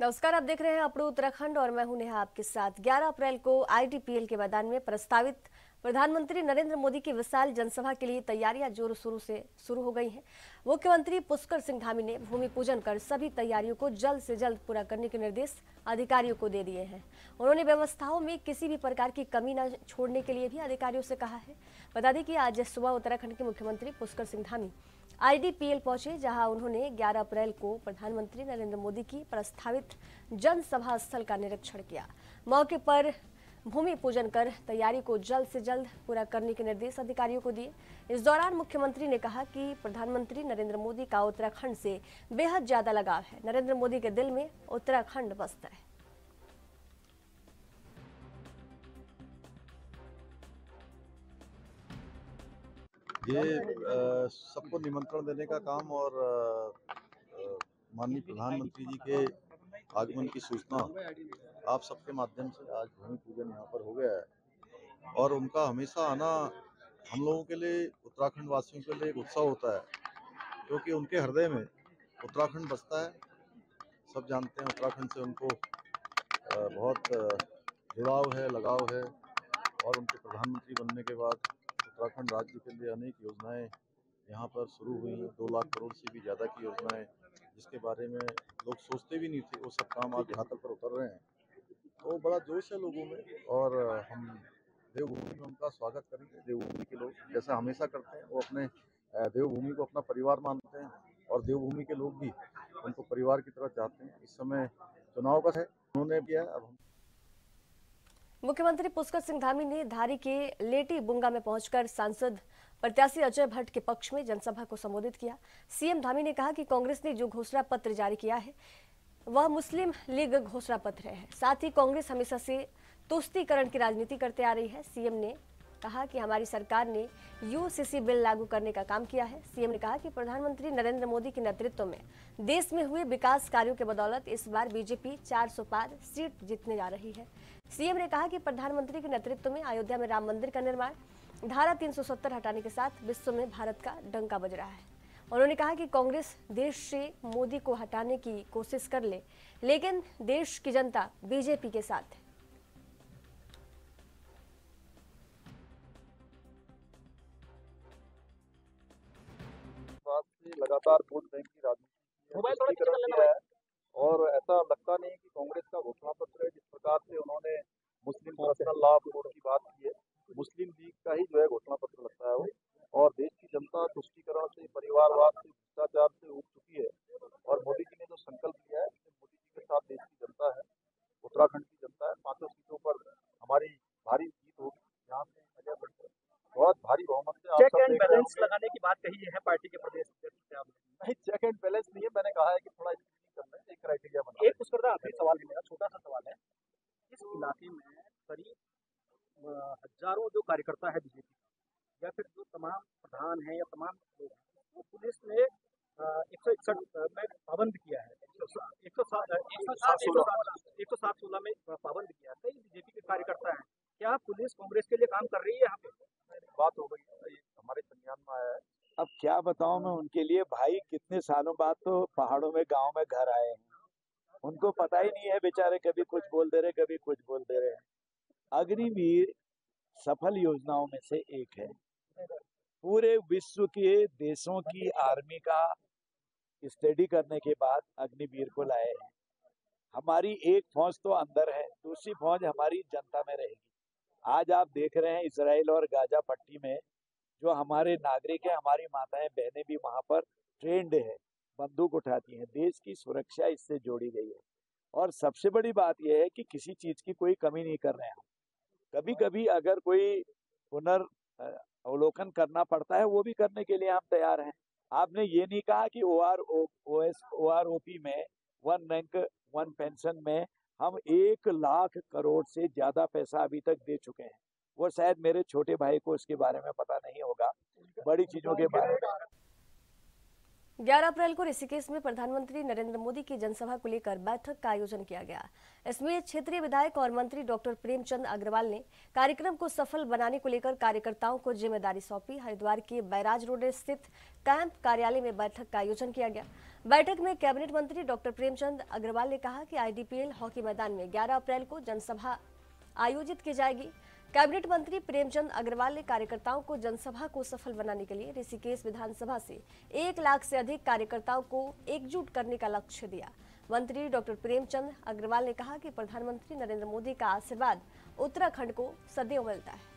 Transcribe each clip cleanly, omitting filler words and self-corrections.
नमस्कार, आप देख रहे हैं अपना उत्तराखंड और मैं हूं नेहा आपके साथ। 11 अप्रैल को आईडीपीएल के मैदान में प्रस्तावित प्रधानमंत्री नरेंद्र मोदी की विशाल जनसभा के लिए तैयारियां जोरों शोरों से शुरू हो गई हैं। मुख्यमंत्री पुष्कर सिंह धामी ने भूमि पूजन कर सभी तैयारियों को जल्द से जल्द पूरा करने के निर्देश अधिकारियों को दे दिए हैं। उन्होंने व्यवस्थाओं में किसी भी प्रकार की कमी न छोड़ने के लिए भी अधिकारियों से कहा है। बता दें कि आज सुबह उत्तराखंड के मुख्यमंत्री पुष्कर सिंह धामी आईडीपीएल पहुंचे, जहां उन्होंने 11 अप्रैल को प्रधानमंत्री नरेंद्र मोदी की प्रस्तावित जनसभा स्थल का निरीक्षण किया। मौके पर भूमि पूजन कर तैयारी को जल्द से जल्द पूरा करने के निर्देश अधिकारियों को दिए। इस दौरान मुख्यमंत्री ने कहा कि प्रधानमंत्री नरेंद्र मोदी का उत्तराखंड से बेहद ज्यादा लगाव है। नरेंद्र मोदी के दिल में उत्तराखंड बसता है। ये सबको निमंत्रण देने का काम और माननीय प्रधानमंत्री जी के आगमन की सूचना आप सबके माध्यम से आज भूमि पूजन यहाँ पर हो गया है। और उनका हमेशा आना हम लोगों के लिए, उत्तराखंड वासियों के लिए एक उत्सव होता है, क्योंकि उनके हृदय में उत्तराखंड बसता है। सब जानते हैं उत्तराखंड से उनको बहुत जुड़ाव है, लगाव है। और उनके प्रधानमंत्री बनने के बाद उत्तराखंड राज्य के लिए अनेक योजनाएं यहाँ पर शुरू हुई। 2 लाख करोड़ से भी ज़्यादा की योजनाएं, जिसके बारे में लोग सोचते भी नहीं थे, वो सब काम आज धरातल पर उतर रहे हैं। तो बड़ा जोश है लोगों में और हम देवभूमि में उनका स्वागत करेंगे। देवभूमि के लोग जैसा हमेशा करते हैं, वो अपने देवभूमि को अपना परिवार मानते हैं और देवभूमि के लोग भी उनको परिवार की तरह चाहते हैं। इस समय चुनाव का है, उन्होंने किया। अब हम मुख्यमंत्री पुष्कर सिंह धामी ने धारी के लेटी बुंगा में पहुंचकर सांसद प्रत्याशी अजय भट्ट के पक्ष में जनसभा को संबोधित किया। सीएम धामी ने कहा कि कांग्रेस ने जो घोषणा पत्र जारी किया है वह मुस्लिम लीग घोषणा पत्र है। साथ ही कांग्रेस हमेशा से तुष्टीकरण की राजनीति करते आ रही है। सीएम ने कहा कि हमारी सरकार ने यूसीसी बिल लागू करने का काम किया है। सीएम ने कहा कि प्रधानमंत्री नरेंद्र मोदी के नेतृत्व में देश में हुए विकास कार्यों के बदौलत इस बार बीजेपी 400 पार सीट जीतने जा रही है। सीएम ने कहा कि प्रधानमंत्री के नेतृत्व में अयोध्या में राम मंदिर का निर्माण, धारा 370 हटाने के साथ विश्व में भारत का डंका बज रहा है। उन्होंने कहा कि कांग्रेस देश से मोदी को हटाने की कोशिश कर ले, लेकिन देश की जनता बीजेपी के साथ है। लगातार वोट बैंक की राजनीति किया है और ऐसा लगता नहीं कि कांग्रेस का घोषणा पत्र है। जिस प्रकार से उन्होंने मुस्लिम पर्सनल लॉ बोर्ड की बात की है, मुस्लिम लीग का ही जो है घोषणा पत्र लगता है वो। और देश की जनता तुष्टीकरण से, परिवारवाद से, भ्रष्टाचार से उब चुकी है। और मोदी जी ने जो संकल्प लिया है, मोदी जी के साथ देश की जनता है, उत्तराखंड की जनता है। 5 सीटों पर हमारी भारी जीत होगी। यहाँ से अजय भट्ट बहुत भारी बहुमत से चेक एंड बैलेंस लगाने की बात कही है पार्टी के प्रदेश अध्यक्ष। नहीं, चेक एंड बैलेंस नहीं है। मैंने कहा है कि थोड़ा स्क्रीनिंग करना है, एक क्राइटेरिया बना। एक पुष्कर दा आखिरी सवाल है मेरा, छोटा सा सवाल है। इस इलाके में करीब हजारों जो कार्यकर्ता है बीजेपी का, या फिर जो तमाम प्रधान हैं या तमाम लोग हैं, तो पुलिस ने 161 में पाबंद किया है। 107-16 में पाबंद किया है। कई बीजेपी के कार्यकर्ता हैं। क्या पुलिस कांग्रेस के लिए काम कर रही है? यहाँ पे बात हो गई है, ये हमारे संज्ञान में आया है। अब क्या बताऊं मैं उनके लिए, भाई कितने सालों बाद तो पहाड़ों में गांव में घर आए हैं। उनको पता ही नहीं है बेचारे, कभी कुछ बोल दे रहे, कभी कुछ बोल दे रहे हैं। अग्निवीर सफल योजनाओं में से एक है। पूरे विश्व के देशों की आर्मी का स्टडी करने के बाद अग्निवीर को लाए हैं। हमारी एक फौज तो अंदर है, दूसरी फौज हमारी जनता में रहेगी। आज आप देख रहे हैं इजराइल और गाजा पट्टी में जो हमारे नागरिक हैं, हमारी माताएं बहनें भी वहां पर ट्रेंड है, बंदूक उठाती हैं। देश की सुरक्षा इससे जोड़ी गई है। और सबसे बड़ी बात यह है कि किसी चीज की कोई कमी नहीं कर रहे हैं हम। कभी कभी अगर कोई पुनर्वलोकन करना पड़ता है, वो भी करने के लिए हम तैयार हैं। आपने ये नहीं कहा कि OROP में 1 रैंक 1 पेंशन में हम 1 लाख करोड़ से ज्यादा पैसा अभी तक दे चुके हैं। वो शायद मेरे छोटे भाई को इसके बारे में पता नहीं होगा, बड़ी चीजों के बारे में। 11 अप्रैल को ऋषिकेश में प्रधानमंत्री नरेंद्र मोदी की जनसभा को लेकर बैठक का आयोजन किया गया। इसमें क्षेत्रीय विधायक और मंत्री डॉक्टर प्रेमचंद अग्रवाल ने कार्यक्रम को सफल बनाने को लेकर कार्यकर्ताओं को जिम्मेदारी सौंपी। हरिद्वार के बैराज रोड स्थित कैंप कार्यालय में बैठक का आयोजन किया गया। बैठक में कैबिनेट मंत्री डॉक्टर प्रेमचंद अग्रवाल ने कहा कि आईडीपीएल हॉकी मैदान में 11 अप्रैल को जनसभा आयोजित की जाएगी। कैबिनेट मंत्री प्रेमचंद अग्रवाल ने कार्यकर्ताओं को जनसभा को सफल बनाने के लिए ऋषिकेश विधानसभा से 1 लाख से अधिक कार्यकर्ताओं को एकजुट करने का लक्ष्य दिया। मंत्री डॉक्टर प्रेमचंद अग्रवाल ने कहा कि प्रधानमंत्री नरेंद्र मोदी का आशीर्वाद उत्तराखंड को सदैव मिलता है।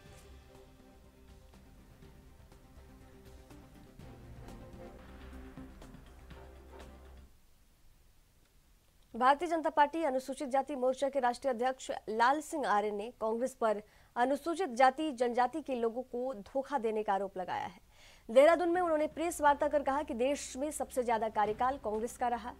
भारतीय जनता पार्टी अनुसूचित जाति मोर्चा के राष्ट्रीय अध्यक्ष लाल सिंह आर्य ने कांग्रेस पर अनुसूचित जाति जनजाति के लोगों को धोखा देने का आरोप लगाया है। देहरादून में उन्होंने प्रेस वार्ता कर कहा कि देश में सबसे ज्यादा कार्यकाल कांग्रेस का रहा।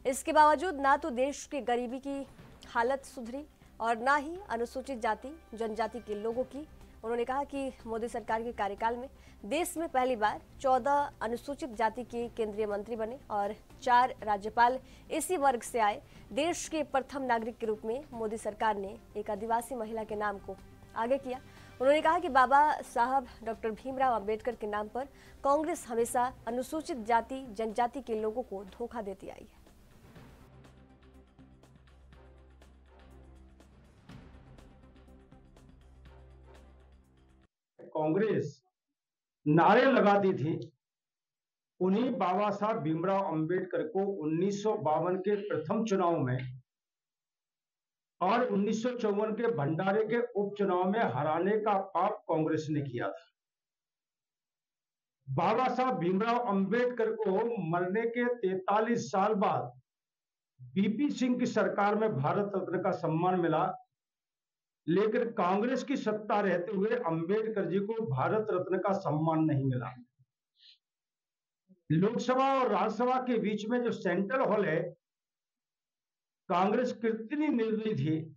इसके बावजूद ना तो देश की गरीबी की हालत सुधरी और ना ही अनुसूचित जाति जनजाति के लोगों की। उन्होंने कहा कि मोदी सरकार के कार्यकाल में देश में पहली बार 14 अनुसूचित जाति के केंद्रीय मंत्री बने और 4 राज्यपाल इसी वर्ग से आए। देश के प्रथम नागरिक के रूप में मोदी सरकार ने एक आदिवासी महिला के नाम को आगे किया। उन्होंने कहा कि बाबा साहब डॉक्टर भीमराव अंबेडकर के नाम पर कांग्रेस हमेशा अनुसूचित जाति जनजाति के लोगों को धोखा देती आई है। कांग्रेस नारे लगाती थी, उन्हीं बाबा साहब भीमराव अंबेडकर को 1952 के प्रथम चुनाव में और 1954 के भंडारे के उपचुनाव में हराने का पाप कांग्रेस ने किया था। बाबा साहब भीमराव अंबेडकर को मरने के 43 साल बाद बीपी सिंह की सरकार में भारत रत्न का सम्मान मिला, लेकिन कांग्रेस की सत्ता रहते हुए अंबेडकर जी को भारत रत्न का सम्मान नहीं मिला। लोकसभा और राज्यसभा के बीच में जो सेंट्रल हॉल है, कांग्रेस कितनी निर्दयी थी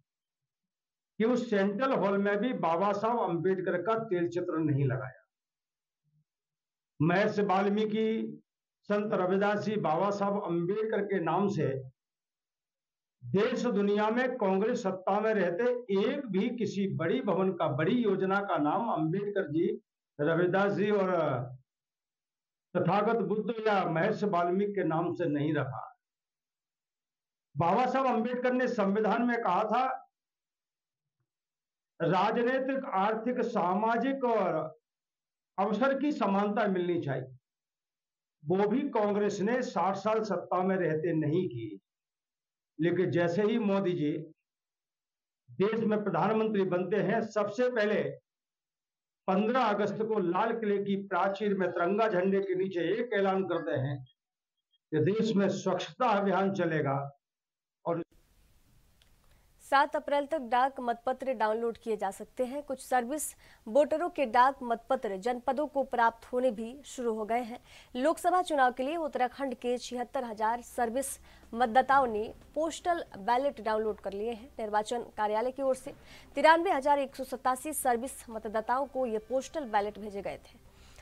कि उस सेंट्रल हॉल में भी बाबा साहब अंबेडकर का तेल चित्र नहीं लगाया। महर्षि वाल्मीकि, संत रविदास जी बाबा साहब अंबेडकर के नाम से देश दुनिया में कांग्रेस सत्ता में रहते एक भी किसी बड़ी भवन का, बड़ी योजना का नाम अंबेडकर जी, रविदास जी और तथागत बुद्ध या महर्षि वाल्मीकि के नाम से नहीं रखा। बाबा साहब अंबेडकर ने संविधान में कहा था, राजनीतिक, आर्थिक, सामाजिक और अवसर की समानता मिलनी चाहिए। वो भी कांग्रेस ने 60 साल सत्ता में रहते नहीं की। लेकिन जैसे ही मोदी जी देश में प्रधानमंत्री बनते हैं, सबसे पहले 15 अगस्त को लाल किले की प्राचीर में तिरंगा झंडे के नीचे एक ऐलान करते हैं कि देश में स्वच्छता अभियान चलेगा और 7 अप्रैल तक डाक मतपत्र डाउनलोड किए जा सकते हैं। कुछ सर्विस वोटरों के डाक मतपत्र जनपदों को प्राप्त होने भी शुरू हो गए हैं। लोकसभा चुनाव के लिए उत्तराखंड के 76,000 सर्विस मतदाताओं ने पोस्टल बैलेट डाउनलोड कर लिए हैं। निर्वाचन कार्यालय की ओर से 93,187 सर्विस मतदाताओं को ये पोस्टल बैलेट भेजे गए थे।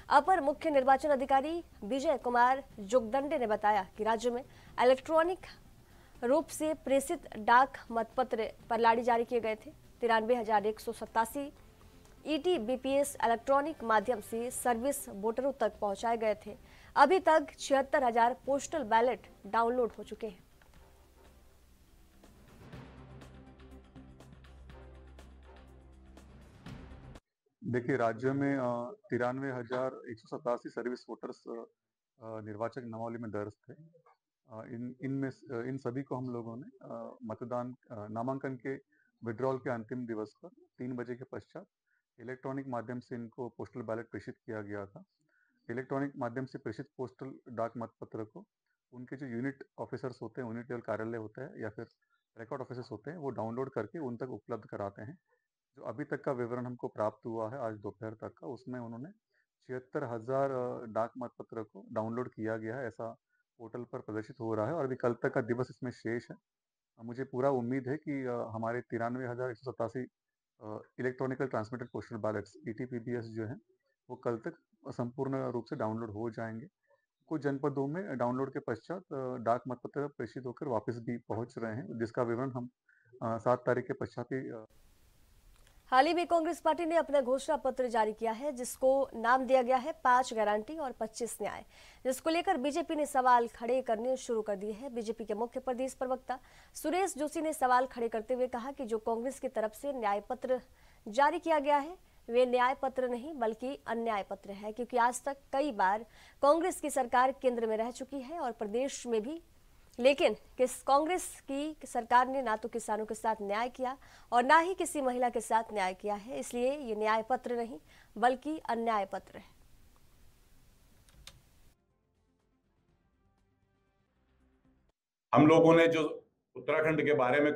अपर मुख्य निर्वाचन अधिकारी विजय कुमार जोगदंडे ने बताया कि राज्य में इलेक्ट्रॉनिक रूप से प्रेषित डाक मतपत्र परलाड़ी जारी किए गए थे। 93,187 ETBPS इलेक्ट्रॉनिक माध्यम से सर्विस वोटरों तक पहुंचाए गए थे। अभी तक 76,000 पोस्टल बैलेट डाउनलोड हो चुके हैं। देखिए, राज्य में 93,187 सर्विस वोटर्स निर्वाचक नामावली में दर्ज थे। इन सभी को हम लोगों ने मतदान नामांकन के विड्रॉल के अंतिम दिवस पर 3 बजे के पश्चात इलेक्ट्रॉनिक माध्यम से इनको पोस्टल बैलेट प्रेषित किया गया था। इलेक्ट्रॉनिक माध्यम से प्रेषित पोस्टल डाक मतपत्र को उनके जो यूनिट ऑफिसर्स होते हैं, यूनिट लेवल कार्यालय होता है या फिर रिकॉर्ड ऑफिसर्स होते हैं, वो डाउनलोड करके उन तक उपलब्ध कराते हैं। जो अभी तक का विवरण हमको प्राप्त हुआ है आज दोपहर तक का, उसमें उन्होंने 76,000 डाक मतपत्र को डाउनलोड किया गया है, ऐसा पोर्टल पर प्रदर्शित हो रहा है और अभी कल तक का दिवस इसमें शेष है। मुझे पूरा उम्मीद है कि हमारे 93,187 electronical transmitted postal ballets ETPBS जो है वो कल तक संपूर्ण रूप से डाउनलोड हो जाएंगे। कुछ जनपदों में डाउनलोड के पश्चात डाक मतपत्र प्रेषित होकर वापस भी पहुंच रहे हैं, जिसका विवरण हम 7 तारीख के पश्चात ही हाल ही में कांग्रेस पार्टी ने अपना घोषणा पत्र जारी किया है, जिसको नाम दिया गया है 5 गारंटी और 25 न्याय, जिसको लेकर बीजेपी ने सवाल खड़े करने शुरू कर दिए हैं। बीजेपी के मुख्य प्रदेश प्रवक्ता सुरेश जोशी ने सवाल खड़े करते हुए कहा कि जो कांग्रेस की तरफ से न्याय पत्र जारी किया गया है वे न्याय पत्र नहीं बल्कि अन्याय पत्र है, क्योंकि आज तक कई बार कांग्रेस की सरकार केंद्र में रह चुकी है और प्रदेश में भी, लेकिन कांग्रेस की सरकार ने ना तो किसानों के साथ न्याय किया और ना ही किसी महिला के साथ न्याय किया है। इसलिए ये न्याय पत्र नहीं बल्कि अन्याय पत्र है। हम लोगों ने जो उत्तराखंड के बारे में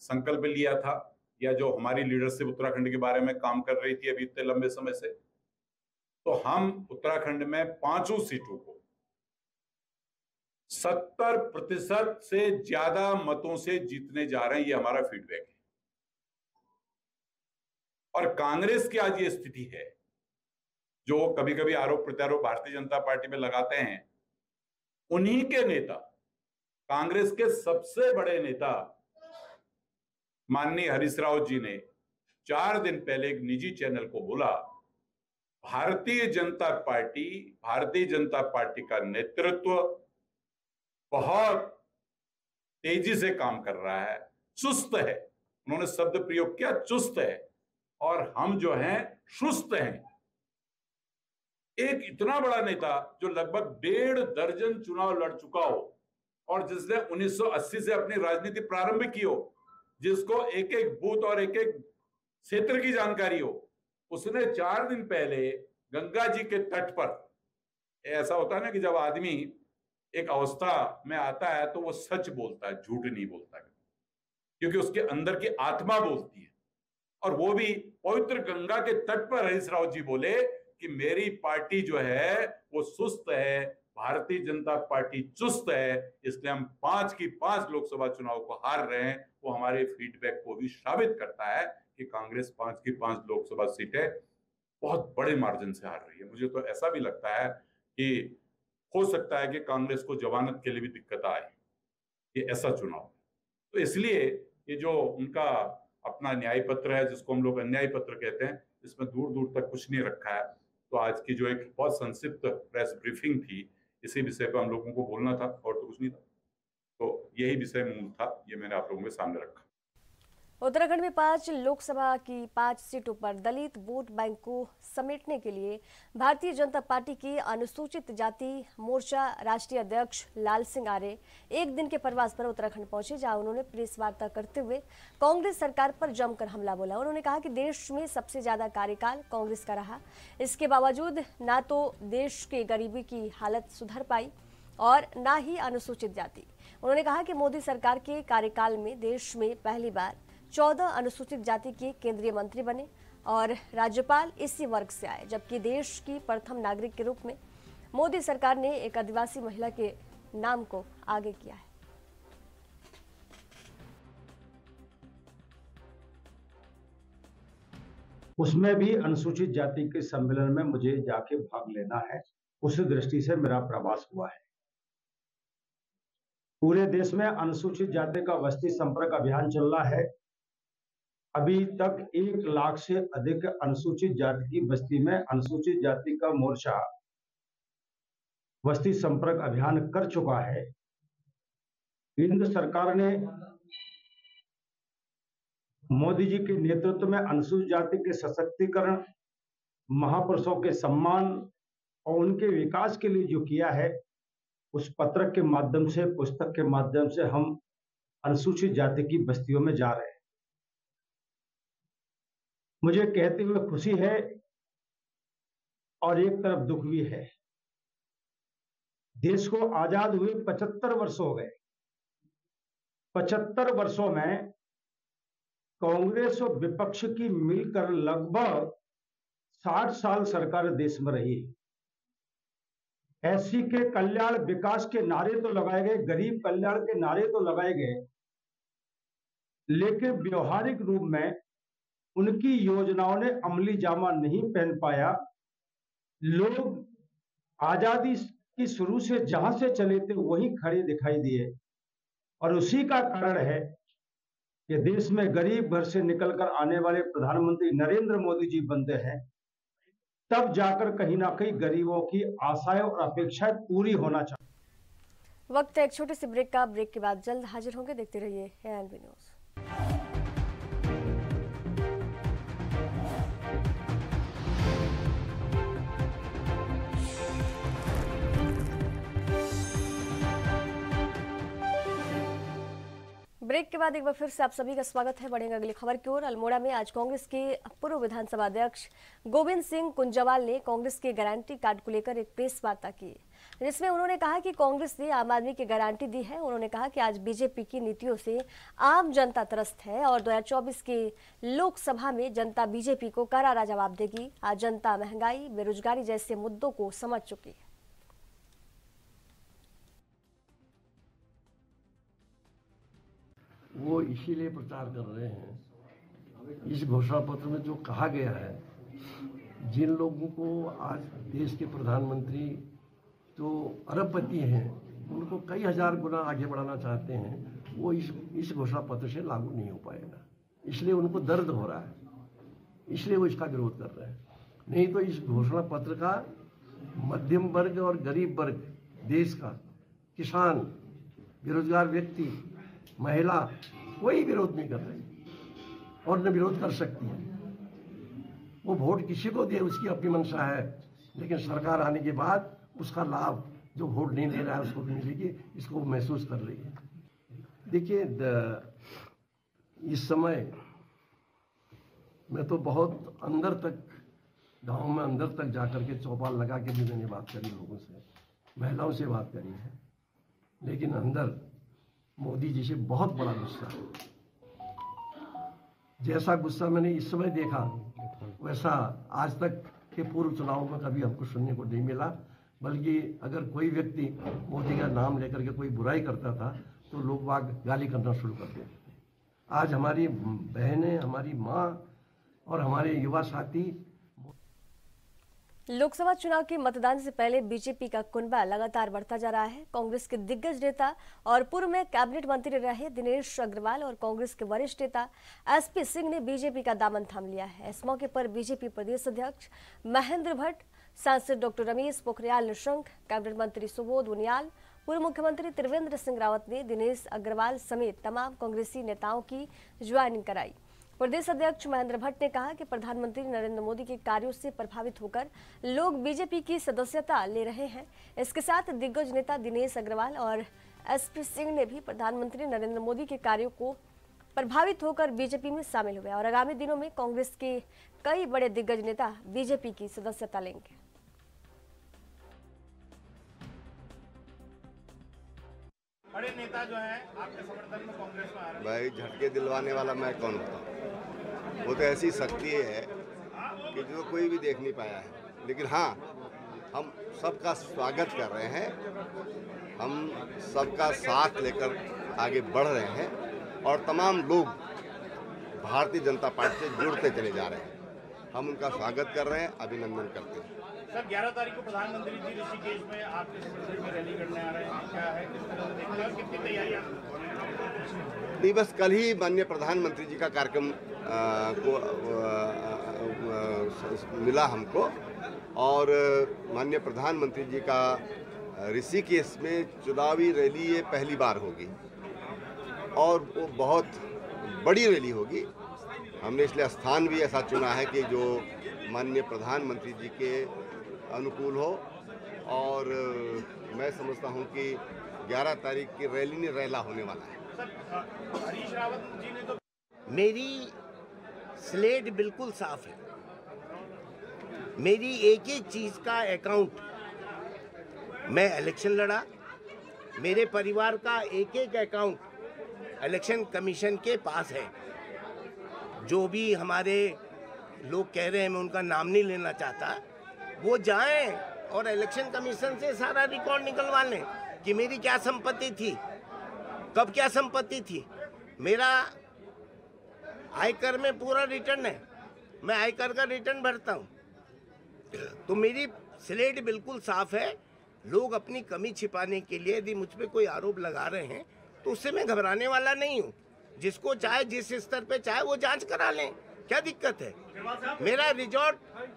संकल्प लिया था, या जो हमारी लीडरशिप उत्तराखंड के बारे में काम कर रही थी अभी इतने लंबे समय से, तो हम उत्तराखंड में 5 सीटों को 70% से ज्यादा मतों से जीतने जा रहे हैं। ये हमारा फीडबैक है। और कांग्रेस की आज ये स्थिति है, जो कभी कभी आरोप प्रत्यारोप भारतीय जनता पार्टी में लगाते हैं, उन्हीं के नेता, कांग्रेस के सबसे बड़े नेता माननीय हरीश रावत जी ने 4 दिन पहले एक निजी चैनल को बोला, भारतीय जनता पार्टी का नेतृत्व बहुत तेजी से काम कर रहा है, चुस्त है। उन्होंने शब्द प्रयोग किया, चुस्त है, और हम जो हैं सुस्त हैं। एक इतना बड़ा नेता जो लगभग 1.5 दर्जन चुनाव लड़ चुका हो और जिसने 1980 से अपनी राजनीति प्रारंभ की हो, जिसको एक एक बूथ और एक एक क्षेत्र की जानकारी हो, उसने 4 दिन पहले गंगा जी के तट पर, ऐसा होता है ना कि जब आदमी एक अवस्था में आता है तो वो सच बोलता है, झूठ नहीं बोलता, क्योंकि उसके अंदर की आत्मा बोलती है। और वो भी पवित्र गंगा के तट पर हरीश रावत जी बोले कि मेरी पार्टी जो है वो सुस्त है, भारतीय जनता पार्टी चुस्त है, इसलिए हम 5 की 5 लोकसभा चुनाव को हार रहे हैं। वो हमारे फीडबैक को भी साबित करता है कि कांग्रेस 5 की 5 लोकसभा सीटें बहुत बड़े मार्जिन से हार रही है। मुझे तो ऐसा भी लगता है कि हो सकता है कि कांग्रेस को जमानत के लिए भी दिक्कत आए ये ऐसा चुनाव। तो इसलिए ये जो उनका अपना न्याय पत्र है, जिसको हम लोग अन्याय पत्र कहते हैं, इसमें दूर दूर तक कुछ नहीं रखा है। तो आज की जो एक बहुत संक्षिप्त प्रेस ब्रीफिंग थी, इसी विषय पर हम लोगों को बोलना था और तो कुछ नहीं था। तो यही विषय मूल था, ये मैंने आप लोगों के सामने रखा। उत्तराखंड में 5 लोकसभा की 5 सीटों पर दलित वोट बैंक को समेटने के लिए भारतीय जनता पार्टी की अनुसूचित जाति मोर्चा राष्ट्रीय अध्यक्ष लाल सिंह आर्य एक दिन के प्रवास पर उत्तराखंड पहुंचे, जहां उन्होंने प्रेस वार्ता करते हुए कांग्रेस सरकार पर जमकर हमला बोला। उन्होंने कहा कि देश में सबसे ज्यादा कार्यकाल कांग्रेस का रहा, इसके बावजूद ना तो देश के गरीबी की हालत सुधर पाई और ना ही अनुसूचित जाति। उन्होंने कहा कि मोदी सरकार के कार्यकाल में देश में पहली बार 14 अनुसूचित जाति के केंद्रीय मंत्री बने और राज्यपाल इसी वर्ग से आए, जबकि देश की प्रथम नागरिक के रूप में मोदी सरकार ने एक आदिवासी महिला के नाम को आगे किया है। उसमें भी अनुसूचित जाति के सम्मेलन में मुझे जाके भाग लेना है, उस दृष्टि से मेरा प्रवास हुआ है। पूरे देश में अनुसूचित जाति का बस्ती संपर्क अभियान चल रहा है। अभी तक 1 लाख से अधिक अनुसूचित जाति की बस्ती में अनुसूचित जाति का मोर्चा बस्ती संपर्क अभियान कर चुका है। केंद्र सरकार ने मोदी जी के नेतृत्व में अनुसूचित जाति के सशक्तिकरण, महापुरुषों के सम्मान और उनके विकास के लिए जो किया है, उस पत्रक के माध्यम से, पुस्तक के माध्यम से हम अनुसूचित जाति की बस्तियों में जा रहे हैं। मुझे कहते हुए खुशी है और एक तरफ दुख भी है। देश को आजाद हुए 75 वर्ष हो गए। 75 वर्षों में कांग्रेस और विपक्ष की मिलकर लगभग 60 साल सरकार देश में रही। एससी के कल्याण विकास के नारे तो लगाए गए, गरीब कल्याण के नारे तो लगाए गए, लेकिन व्यवहारिक रूप में उनकी योजनाओं ने अमली जामा नहीं पहन पाया। लोग आजादी की शुरू से जहां से चले थे वहीं खड़े दिखाई दिए और उसी का कारण है कि देश में गरीब घर से निकलकर आने वाले प्रधानमंत्री नरेंद्र मोदी जी बनते हैं, तब जाकर कहीं ना कहीं गरीबों की आशाएं और अपेक्षाएं पूरी होना चाहिए। वक्त है एक छोटे से ब्रेक का। ब्रेक के बाद जल्द हाजिर होंगे। देखते रहिए एएनबी न्यूज। ब्रेक के बाद एक बार फिर से आप सभी का स्वागत है। बढ़ेंगे अगली खबर की ओर। अल्मोड़ा में आज कांग्रेस के पूर्व विधानसभा अध्यक्ष गोविंद सिंह कुंजवाल ने कांग्रेस के गारंटी कार्ड को लेकर एक प्रेस वार्ता की, जिसमें उन्होंने कहा कि कांग्रेस ने आम आदमी की गारंटी दी है। उन्होंने कहा कि आज बीजेपी की नीतियों से आम जनता त्रस्त है और 2024 के लोकसभा में जनता बीजेपी को करारा जवाब देगी। आज जनता महंगाई, बेरोजगारी जैसे मुद्दों को समझ चुकी है। वो इसीलिए प्रचार कर रहे हैं। इस घोषणा पत्र में जो कहा गया है, जिन लोगों को आज देश के प्रधानमंत्री जो अरबपति हैं, उनको कई हजार गुना आगे बढ़ाना चाहते हैं, वो इस घोषणा पत्र से लागू नहीं हो पाएगा। इसलिए उनको दर्द हो रहा है, इसलिए वो इसका विरोध कर रहे हैं। नहीं तो इस घोषणा पत्र का मध्यम वर्ग और गरीब वर्ग, देश का किसान, बेरोजगार व्यक्ति, महिला, कोई विरोध नहीं कर रही और न विरोध कर सकती है। वो वोट किसी को दे, उसकी अपनी मंशा है, लेकिन सरकार आने के बाद उसका लाभ जो वोट नहीं दे रहा है उसको भी मिलेगी, इसको महसूस कर रही है। देखिए, इस समय मैं तो बहुत अंदर तक, गांव में अंदर तक जाकर के चौपाल लगा के भी मैंने बात करी, लोगों से, महिलाओं से बात करी है, लेकिन अंदर मोदी जी से बहुत बड़ा गुस्सा है। जैसा गुस्सा मैंने इस समय देखा, वैसा आज तक के पूर्व चुनाव में कभी हमको सुनने को नहीं मिला। बल्कि अगर कोई व्यक्ति मोदी का नाम लेकर के कोई बुराई करता था तो लोग बाग गाली करना शुरू कर देते थे। आज हमारी बहनें, हमारी माँ और हमारे युवा साथी। लोकसभा चुनाव के मतदान से पहले बीजेपी का कुनबा लगातार बढ़ता जा रहा है। कांग्रेस के दिग्गज नेता और पूर्व में कैबिनेट मंत्री रहे दिनेश अग्रवाल और कांग्रेस के वरिष्ठ नेता एसपी सिंह ने बीजेपी का दामन थाम लिया है। इस मौके पर बीजेपी प्रदेश अध्यक्ष महेंद्र भट्ट, सांसद डॉक्टर रमेश पोखरियाल निशंक, कैबिनेट मंत्री सुबोध उनियाल, पूर्व मुख्यमंत्री त्रिवेंद्र सिंह रावत ने दिनेश अग्रवाल समेत तमाम कांग्रेसी नेताओं की ज्वाइनिंग कराई। प्रदेश अध्यक्ष महेंद्र भट्ट ने कहा कि प्रधानमंत्री नरेंद्र मोदी के कार्यों से प्रभावित होकर लोग बीजेपी की सदस्यता ले रहे हैं। इसके साथ दिग्गज नेता दिनेश अग्रवाल और एसपी सिंह ने भी प्रधानमंत्री नरेंद्र मोदी के कार्यों को प्रभावित होकर बीजेपी में शामिल हुए और आगामी दिनों में कांग्रेस के कई बड़े दिग्गज नेता बीजेपी की सदस्यता लेंगे। बड़े नेता जो हैं आपके समर्थन में कांग्रेस में आ रहे हैं। भाई, झटके दिलवाने वाला मैं कौन होता हूँ? वो तो ऐसी शक्ति है कि जो कोई भी देख नहीं पाया है। लेकिन हाँ, हम सबका स्वागत कर रहे हैं, हम सबका साथ लेकर आगे बढ़ रहे हैं और तमाम लोग भारतीय जनता पार्टी से जुड़ते चले जा रहे हैं। हम उनका स्वागत कर रहे हैं, अभिनंदन करते हैं। सर, 11 तारीख को प्रधानमंत्री जी ऋषिकेश में आपके समर्थन में रैली करने आ रहे हैं, क्या है, किस तरह से देखते हैं, कितनी तैयारियां? नहीं, बस कल ही माननीय प्रधानमंत्री जी का कार्यक्रम को मिला हमको और माननीय प्रधानमंत्री जी का ऋषिकेश में चुनावी रैली ये पहली बार होगी और वो बहुत बड़ी रैली होगी। हमने इसलिए स्थान भी ऐसा चुना है कि जो माननीय प्रधानमंत्री जी के अनुकूल हो और मैं समझता हूं कि 11 तारीख की रैली ने रैला होने वाला है। हरीश रावत जी ने तो मेरी स्लेट बिल्कुल साफ है। मेरी एक एक चीज का अकाउंट, मैं इलेक्शन लड़ा, मेरे परिवार का एक एक अकाउंट इलेक्शन कमीशन के पास है। जो भी हमारे लोग कह रहे हैं, मैं उनका नाम नहीं लेना चाहता, वो जाएं और इलेक्शन कमीशन से सारा रिकॉर्ड निकलवा लें कि मेरी क्या संपत्ति थी, कब क्या संपत्ति थी। मेरा आयकर में पूरा रिटर्न है, मैं आयकर का रिटर्न भरता हूँ, तो मेरी स्लेट बिल्कुल साफ है। लोग अपनी कमी छिपाने के लिए यदि मुझ पे कोई आरोप लगा रहे हैं तो उससे मैं घबराने वाला नहीं हूँ। जिसको चाहे जिस स्तर पे चाहे वो जांच करा लें, क्या दिक्कत है।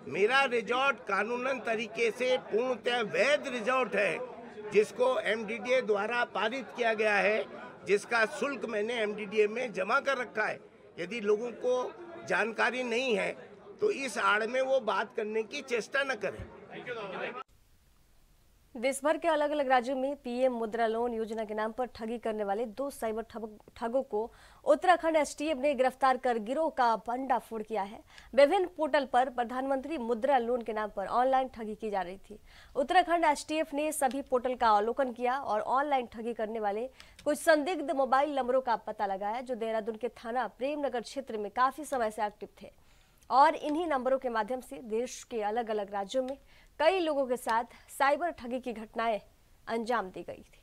मेरा रिजॉर्ट कानूनन तरीके से पूर्णतः वैध रिजॉर्ट है, जिसको MDDA द्वारा पारित किया गया है, जिसका शुल्क मैंने MDDA में जमा कर रखा है। यदि लोगों को जानकारी नहीं है तो इस आड़ में वो बात करने की चेष्टा न करें। देश भर के अलग अलग राज्यों में PM मुद्रा लोन योजना के नाम पर ठगी करने वाले 2 साइबर ठगों को उत्तराखंड STF ने गिरफ्तार कर गिरोह का भंडाफोड़ किया है। विभिन्न पोर्टल पर प्रधानमंत्री मुद्रा लोन के नाम पर ऑनलाइन ठगी की जा रही थी। उत्तराखंड STF ने सभी पोर्टल का अवलोकन किया और ऑनलाइन ठगी करने वाले कुछ संदिग्ध मोबाइल नंबरों का पता लगाया, जो देहरादून के थाना प्रेमनगर क्षेत्र में काफी समय से एक्टिव थे और इन्हीं नंबरों के माध्यम से देश के अलग अलग राज्यों में कई लोगों के साथ साइबर ठगी की घटनाएं अंजाम दी गई थी।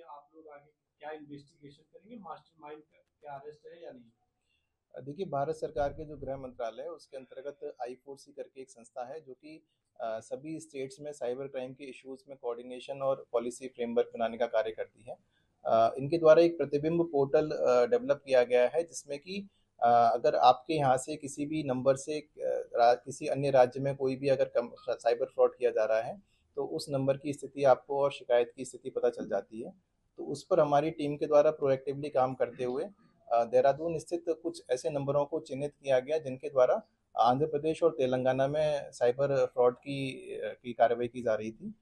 आप लोग आगे क्या इन्वेस्टिगेशन करेंगे, मास्टरमाइंड क्या अरेस्ट है या नहीं? देखिए, भारत सरकार के जो गृह मंत्रालय है उसके अंतर्गत I4C करके एक संस्था है जो कि सभी स्टेट्स में साइबर क्राइम के इश्यूज में कोऑर्डिनेशन और पॉलिसी फ्रेमवर्क बनाने का कार्य करती है। इनके द्वारा एक प्रतिबिंब पोर्टल डेवलप किया गया है, जिसमें कि अगर आपके यहाँ से किसी भी नंबर से किसी अन्य राज्य में कोई भी अगर साइबर फ्रॉड किया जा रहा है तो उस नंबर की स्थिति आपको और शिकायत की स्थिति पता चल जाती है। तो उस पर हमारी टीम के द्वारा प्रोएक्टिवली काम करते हुए देहरादून स्थित कुछ ऐसे नंबरों को चिन्हित किया गया जिनके द्वारा आंध्र प्रदेश और तेलंगाना में साइबर फ्रॉड की कार्रवाई की जा रही थी।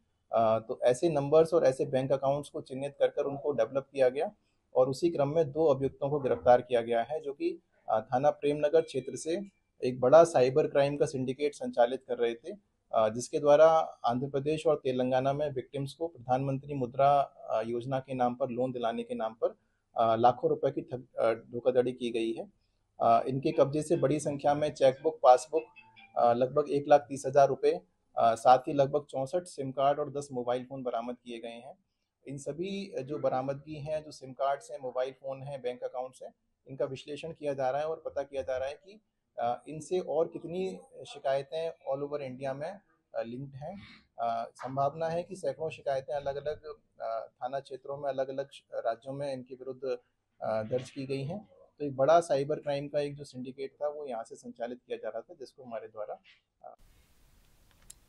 तो ऐसे नंबर्स और ऐसे बैंक अकाउंट्स को चिन्हित कर उनको डेवलप किया गया और उसी क्रम में 2 अभियुक्तों को गिरफ्तार किया गया है, जो कि थाना प्रेमनगर क्षेत्र से एक बड़ा साइबर क्राइम का सिंडिकेट संचालित कर रहे थे, जिसके द्वारा आंध्र प्रदेश और तेलंगाना में विक्टिम्स को प्रधानमंत्री मुद्रा योजना के नाम पर लोन दिलाने के नाम पर लाखों रुपए की धोखाधड़ी की गई है। इनके कब्जे से बड़ी संख्या में चेकबुक, पासबुक, लगभग 1,30,000 रुपये, साथ ही लगभग 64 सिम कार्ड और 10 मोबाइल फ़ोन बरामद किए गए हैं। इन सभी जो बरामदगी हैं, जो सिम कार्ड्स हैं, मोबाइल फ़ोन हैं, बैंक अकाउंट्स हैं, इनका विश्लेषण किया जा रहा है और पता किया जा रहा है कि इनसे और कितनी शिकायतें ऑल ओवर इंडिया में लिंक्ड हैं। संभावना है कि सैकड़ों शिकायतें अलग अलग थाना क्षेत्रों में, अलग अलग राज्यों में इनके विरुद्ध दर्ज की गई हैं। तो एक बड़ा साइबर क्राइम का एक जो सिंडिकेट था वो यहाँ से संचालित किया जा रहा था, जिसको हमारे द्वारा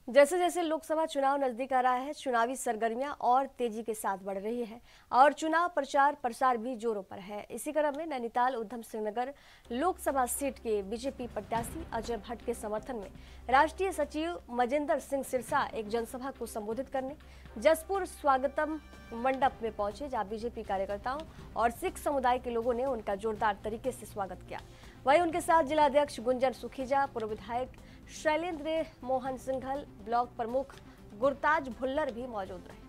जैसे जैसे लोकसभा चुनाव नजदीक आ रहा है, चुनावी सरगर्मियां और तेजी के साथ बढ़ रही है और चुनाव प्रचार प्रसार भी जोरों पर है। इसी क्रम में नैनीताल उधम सिंह नगर लोकसभा सीट के बीजेपी प्रत्याशी अजय भट्ट के समर्थन में राष्ट्रीय सचिव मजेंद्र सिंह सिरसा एक जनसभा को संबोधित करने जसपुर स्वागतम मंडप में पहुंचे, जहां बीजेपी कार्यकर्ताओं और सिख समुदाय के लोगों ने उनका जोरदार तरीके से स्वागत किया। वहीं उनके साथ जिलाध्यक्ष गुंजन सुखीजा, पूर्व विधायक शैलेंद्र मोहन सिंघल, ब्लॉक प्रमुख गुरताज भुल्लर भी मौजूद रहे।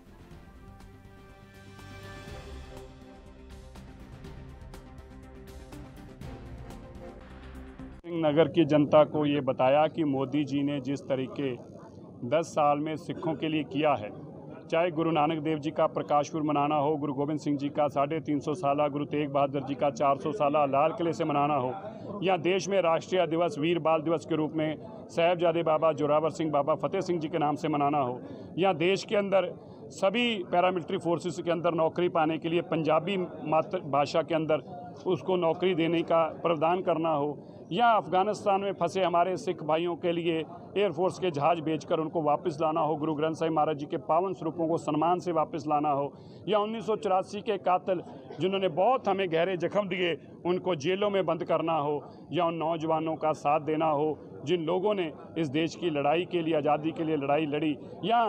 नगर की जनता को ये बताया कि मोदी जी ने जिस तरीके 10 साल में सिखों के लिए किया है, चाहे गुरु नानक देव जी का प्रकाश पुर्ब मनाना हो, गुरु गोविंद सिंह जी का 350 साला, गुरु तेग बहादुर जी का 400 साला लाल किले से मनाना हो, या देश में राष्ट्रीय दिवस वीर बाल दिवस के रूप में साहिबजादे बाबा जोरावर सिंह, बाबा फतेह सिंह जी के नाम से मनाना हो, या देश के अंदर सभी पैरामिलिट्री फोर्सेस के अंदर नौकरी पाने के लिए पंजाबी मातृभाषा के अंदर उसको नौकरी देने का प्रावधान करना हो, या अफ़गानिस्तान में फंसे हमारे सिख भाइयों के लिए एयरफोर्स के जहाज भेजकर उनको वापस लाना हो, गुरु ग्रंथ साहिब महाराज जी के पावन स्वरूपों को सम्मान से वापस लाना हो, या 1984 के कातिल जिन्होंने बहुत हमें गहरे जख्म दिए उनको जेलों में बंद करना हो, या उन नौजवानों का साथ देना हो जिन लोगों ने इस देश की लड़ाई के लिए, आज़ादी के लिए लड़ाई लड़ी, या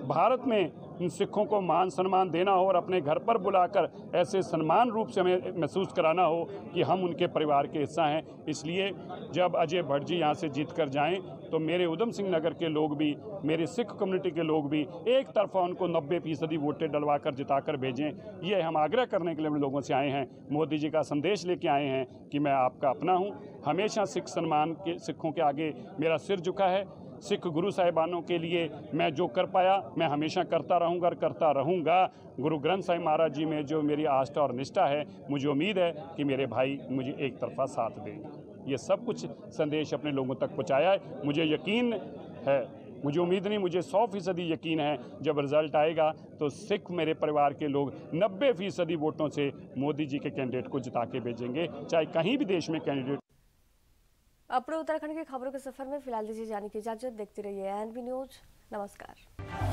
भारत में इन सिखों को मान सम्मान देना हो और अपने घर पर बुलाकर ऐसे सम्मान रूप से हमें महसूस कराना हो कि हम उनके परिवार के हिस्सा हैं। इसलिए जब अजय भट्ट जी यहाँ से जीत कर जाएँ तो मेरे उधम सिंह नगर के लोग भी, मेरे सिख कम्युनिटी के लोग भी एक तरफा उनको 90% वोटें डलवा कर जिता कर भेजें। ये हम आग्रह करने के लिए हम लोगों से आए हैं, मोदी जी का संदेश लेके आए हैं कि मैं आपका अपना हूँ। हमेशा सिख सम्मान के, सिखों के आगे मेरा सिर झुका है। सिख गुरु साहिबानों के लिए मैं जो कर पाया मैं हमेशा करता रहूँगा और करता रहूँगा। गुरु ग्रंथ साहिब महाराज जी में जो मेरी आस्था और निष्ठा है, मुझे उम्मीद है कि मेरे भाई मुझे एक तरफा साथ देंगे। ये सब कुछ संदेश अपने लोगों तक पहुँचाया है। मुझे यकीन है मुझे उम्मीद नहीं, मुझे 100% यकीन है जब रिजल्ट आएगा तो सिख मेरे परिवार के लोग 90% वोटों से मोदी जी के कैंडिडेट को जिता के भेजेंगे, चाहे कहीं भी देश में कैंडिडेट। अपने उत्तराखंड की खबरों के सफर में फिलहाल दीजिए जाने की इजाजत। देखते रहिए एएनबी न्यूज। नमस्कार।